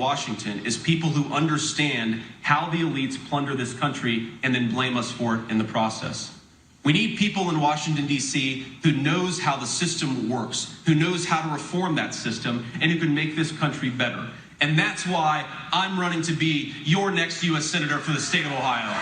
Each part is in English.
Washington is people who understand how the elites plunder this country and then blame us for it in the process. We need people in Washington, D.C. who knows how the system works, who knows how to reform that system, and who can make this country better. And that's why I'm running to be your next U.S. Senator for the state of Ohio.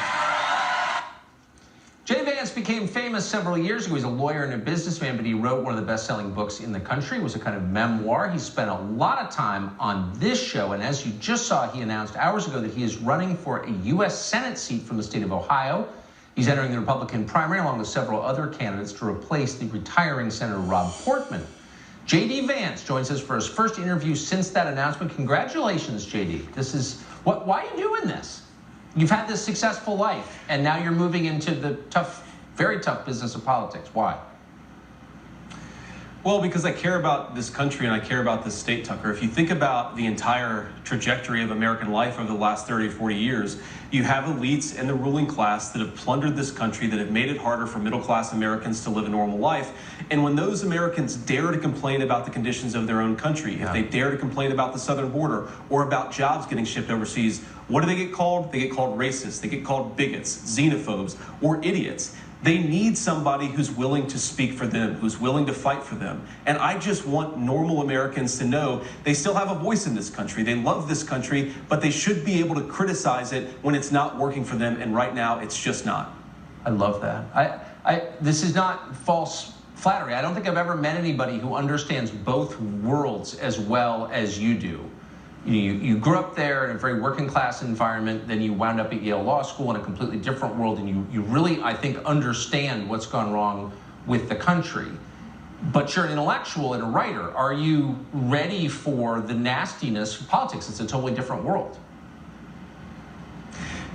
J. Vance became famous several years ago. He's a lawyer and a businessman, but he wrote one of the best-selling books in the country. It was a kind of memoir. He spent a lot of time on this show, and as you just saw, he announced hours ago that he is running for a U.S. Senate seat from the state of Ohio. He's entering the Republican primary along with several other candidates to replace the retiring Senator Rob Portman. J.D. Vance joins us for his first interview since that announcement. Congratulations, J.D. Why are you doing this? You've had this successful life, and now you're moving into the tough, very tough business of politics. Why? Well, because I care about this country and I care about this state, Tucker. If you think about the entire trajectory of American life over the last 30 or 40 years, you have elites and the ruling class that have plundered this country, that have made it harder for middle-class Americans to live a normal life. And when those Americans dare to complain about the conditions of their own country, if they dare to complain about the southern border or about jobs getting shipped overseas, what do they get called? They get called racists, they get called bigots, xenophobes, or idiots. They need somebody who's willing to speak for them, who's willing to fight for them. And I just want normal Americans to know they still have a voice in this country. They love this country, but they should be able to criticize it when it's not working for them. And right now, it's just not. I love that. This is not false flattery. I don't think I've ever met anybody who understands both worlds as well as you do. You grew up there in a very working class environment, then you wound up at Yale Law School in a completely different world, and you really, I think, understand what's gone wrong with the country. But you're an intellectual and a writer. Are you ready for the nastiness of politics? It's a totally different world.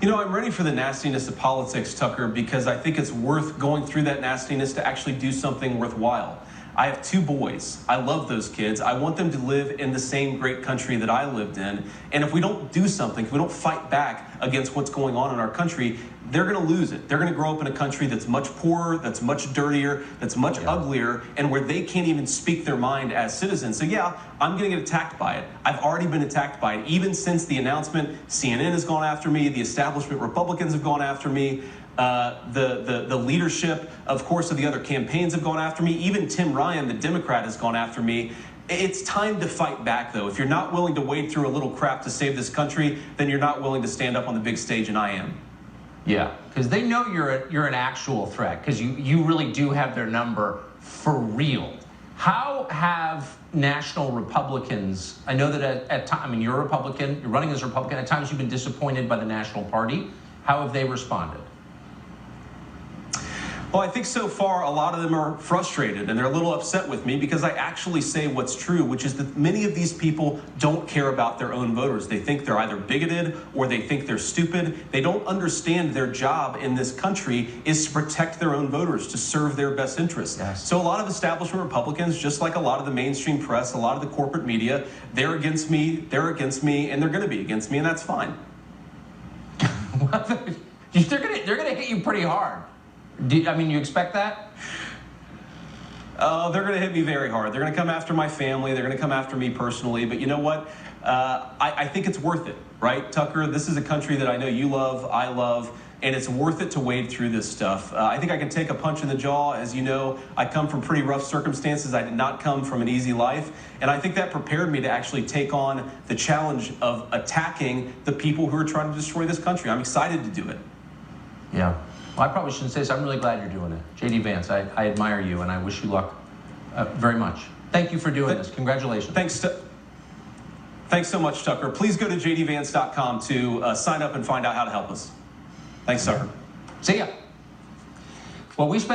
You know, I'm ready for the nastiness of politics, Tucker, because I think it's worth going through that nastiness to actually do something worthwhile. I have 2 boys. I love those kids. I want them to live in the same great country that I lived in. And if we don't do something, if we don't fight back against what's going on in our country, they're going to lose it. They're going to grow up in a country that's much poorer, that's much dirtier, that's much uglier, and where they can't even speak their mind as citizens. So yeah, I'm going to get attacked by it. I've already been attacked by it. Even since the announcement, CNN has gone after me, the establishment Republicans have gone after me. The leadership, of course, of the other campaigns have gone after me. Even Tim Ryan, the Democrat, has gone after me. It's time to fight back, though. If you're not willing to wade through a little crap to save this country, then you're not willing to stand up on the big stage, and I am. Yeah, because they know you're an actual threat, because you really do have their number for real. How have national Republicans, I know that at times, I mean, you're a Republican, you're running as a Republican, at times you've been disappointed by the national party. How have they responded? Well, I think so far a lot of them are frustrated and they're a little upset with me because I actually say what's true, which is that many of these people don't care about their own voters. They think they're either bigoted or they think they're stupid. They don't understand their job in this country is to protect their own voters, to serve their best interests. Yes. So a lot of establishment Republicans, just like a lot of the mainstream press, a lot of the corporate media, they're against me, and they're going to be against me, and that's fine. They're gonna hit you pretty hard. You expect that? They're going to hit me very hard. They're going to come after my family. They're going to come after me personally. But you know what? I think it's worth it, right, Tucker? This is a country that I know you love, I love, and it's worth it to wade through this stuff. I think I can take a punch in the jaw. As you know, I come from pretty rough circumstances. I did not come from an easy life. And I think that prepared me to actually take on the challenge of attacking the people who are trying to destroy this country. I'm excited to do it. Yeah. Well, I probably shouldn't say this. I'm really glad you're doing it. J.D. Vance, I admire you, and I wish you luck very much. Thank you for doing this. Congratulations. Thanks so much, Tucker. Please go to jdvance.com to sign up and find out how to help us. Thanks, Tucker. See ya. Well, we spent